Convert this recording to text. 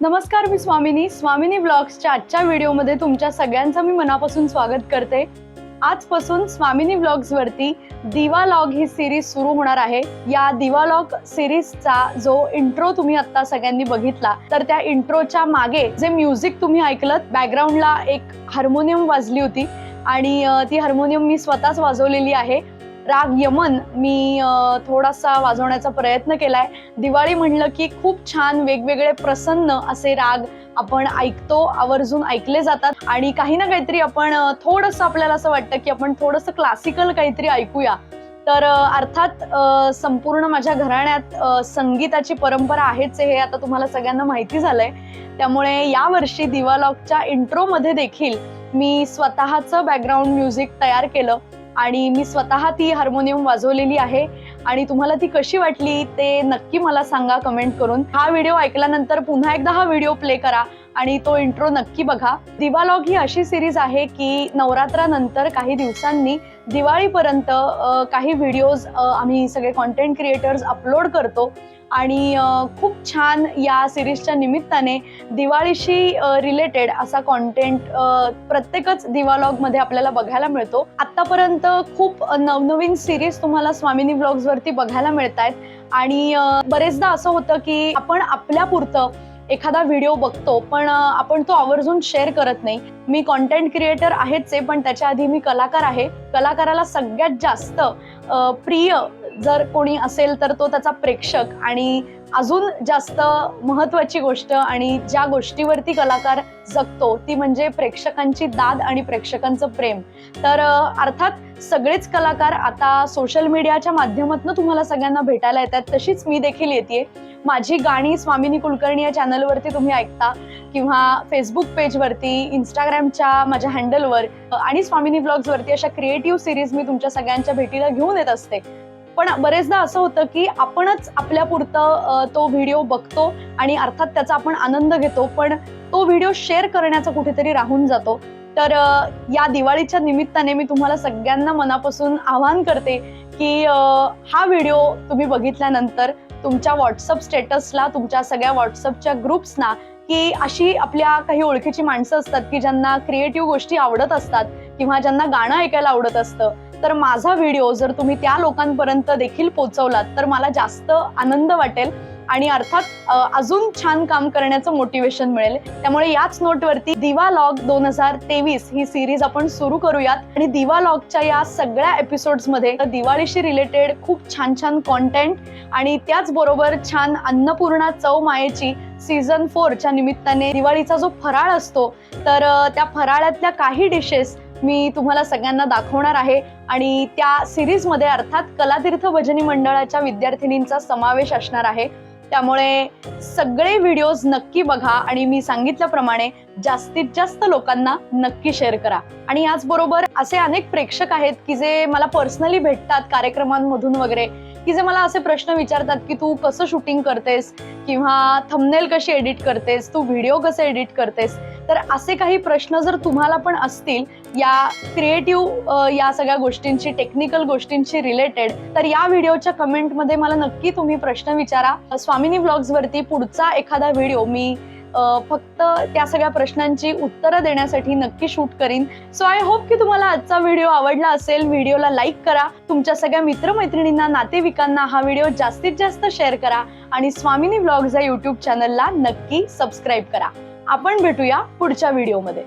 नमस्कार, मी स्वामिनी व्लॉग्सच्या आजच्या व्हिडिओमध्ये तुमच्या सगळ्यांचं मी मनापासून स्वागत करते। आजपासून स्वामिनी व्लॉग्स वरती दिवालॉग ही सिरीज सुरू होणार आहे। या दिवालॉग सिरीजचा जो इंट्रो तुम्ही आता सगळ्यांनी बघितला, तर त्या इंट्रोच्या मागे जे म्युझिक तुम्ही ऐकलत, बॅकग्राऊंडला एक हार्मोनियम वाजली होती आणि ती हार्मोनियम मी स्वतःच वाजवलेली आहे। राग यमन मी थोडासा वाजवण्याचा प्रयत्न केलाय। दिवाळी म्हणलं की खूप छान वेगवेगळे प्रसन्न असे राग आपण ऐकतो, आवर्जून ऐकले जातात आणि काही ना काहीतरी आपण थोडंसं आपल्याला असं वाटतं की आपण थोडंसं क्लासिकल काहीतरी ऐकूया। तर अर्थात संपूर्ण माझ्या घराण्यात संगीताची परंपरा आहेच, हे आता तुम्हाला सगळ्यांना माहिती झालंय। त्यामुळे यावर्षी दिवालॉगच्या इंट्रोमध्ये देखील मी स्वतःचं बॅकग्राऊंड म्युझिक तयार केलं आणि मी स्वतः ती हार्मोनियम वाजवलेली आहे आणि तुम्हाला ती कशी वाटली ते नक्की मला सांगा कमेंट करून। हा व्हिडिओ ऐकल्यानंतर पुन्हा एकदा हा व्हिडिओ प्ले करा आणि तो इंट्रो नक्की बघा। दिवालॉग ही अशी सिरीज आहे की नवरात्रानंतर काही दिवसांनी दिवाळीपर्यंत काही व्हिडिओज आम्ही सगळे कॉन्टेंट क्रिएटर्स अपलोड करतो आणि खूप छान या सिरीजच्या निमित्ताने दिवाळीशी रिलेटेड असा कॉन्टेंट प्रत्येकच दिवालॉग मध्ये आपल्याला बघायला मिळतो। आतापर्यंत खूप नवनवीन सिरीज तुम्हाला स्वामिनी व्लॉग्स वरती बघायला मिळतायत आणि बरेचदा असं होतं की आपण आपल्यापुरतं एखादा व्हिडिओ बघतो पण आपण तो आवर्जून शेअर करत नाही। मी कॉन्टेंट क्रिएटर आहेच आहे, पण त्याच्या आधी मी कलाकार आहे। कलाकाराला सगळ्यात जास्त प्रिय जर कोणी असेल तर तो त्याचा प्रेक्षक, आणि अजून जास्त महत्त्वाची गोष्ट आणि ज्या गोष्टीवरती कलाकार जगतो ती म्हणजे प्रेक्षकांची दाद आणि प्रेक्षकांचं प्रेम। तर अर्थात सगळेच कलाकार आता सोशल मीडियाच्या माध्यमातून तुम्हाला सगळ्यांना भेटायला येतात, तशीच मी देखील येते। माझी गाणी स्वामिनी कुलकर्णी या चॅनलवरती तुम्ही ऐकता किंवा फेसबुक पेजवरती, इंस्टाग्रामच्या माझ्या हँडलवर आणि स्वामिनी व्लॉग्स वरती अशा क्रिएटिव्ह सिरीज मी तुमच्या सगळ्यांच्या भेटीला घेऊन येत असते। पण बरेचदा असं होतं की आपणच आपल्यापुरतं तो व्हिडिओ बघतो आणि अर्थात त्याचा आपण आनंद घेतो, पण तो व्हिडिओ शेअर करण्याचा कुठेतरी राहून जातो। तर या दिवाळीच्या निमित्ताने मी तुम्हाला सगळ्यांना मनापासून आवाहन करते की हा व्हिडिओ तुम्ही बघितल्यानंतर तुमच्या व्हॉट्सअप स्टेटसला, तुमच्या सगळ्या व्हॉट्सअपच्या ग्रुप्सना, की अशी आपल्या काही ओळखीची माणसं असतात की ज्यांना क्रिएटिव्ह गोष्टी आवडत असतात किंवा ज्यांना गाणं ऐकायला आवडत असतं, तर माझा व्हिडिओ जर तुम्ही त्या लोकांपर्यंत देखील पोहोचवलात तर मला जास्त आनंद वाटेल आणि अर्थात अजून छान काम करण्याचं मोटिवेशन मिळेल। त्यामुळे याच नोटवरती दिवालॉग 2023 ही सिरीज आपण सुरू करूयात आणि दिवालॉगच्या या सगळ्या एपिसोड्समध्ये दिवाळीशी रिलेटेड खूप छान छान कॉन्टेंट आणि त्याचबरोबर छान अन्नपूर्णा चव मायेची सीझन 4 च्या निमित्ताने दिवाळीचा जो फराळ असतो, तर त्या फराळातल्या काही डिशेस मी तुम्हाला सगळ्यांना दाखवणार आहे आणि त्या सिरीज मध्ये अर्थात कलातीर्थ भजनी मंडळाच्या विद्यार्थिनींचा समावेश असणार आहे। त्यामुळे सगळे व्हिडिओज नक्की बघा आणि मी सांगितल्याप्रमाणे जास्तीत जास्त लोकांना नक्की शेअर करा। आणि याचबरोबर असे अनेक प्रेक्षक आहेत की जे मला पर्सनली भेटतात कार्यक्रमांमधून वगैरे, की जे मला असे प्रश्न विचारतात की तू कसं शूटिंग करतेस किंवा थंबनेल कशी एडिट करतेस, तू व्हिडिओ कसे एडिट करतेस। तर असे काही प्रश्न जर तुम्हाला पण असतील या क्रिएटिव्ह या सगळ्या गोष्टींची, टेक्निकल गोष्टींची रिलेटेड, तर या व्हिडिओच्या कमेंटमध्ये मला नक्की तुम्ही प्रश्न विचारा। स्वामिनी व्लॉग्स वरती पुढचा एखादा व्हिडिओ मी फक्त त्या सगळ्या प्रश्नांची उत्तरं देण्यासाठी नक्की शूट करीन। सो आय होप की तुम्हाला आजचा व्हिडिओ आवडला असेल। व्हिडिओला लाईक करा, तुमच्या सगळ्या मित्रमैत्रिणींना, नातेवाईकांना हा व्हिडिओ जास्तीत जास्त शेअर करा आणि स्वामिनी व्लॉग्स या YouTube चॅनलला नक्की सबस्क्राईब करा। आपण भेटूया पुढच्या व्हिडिओमध्ये।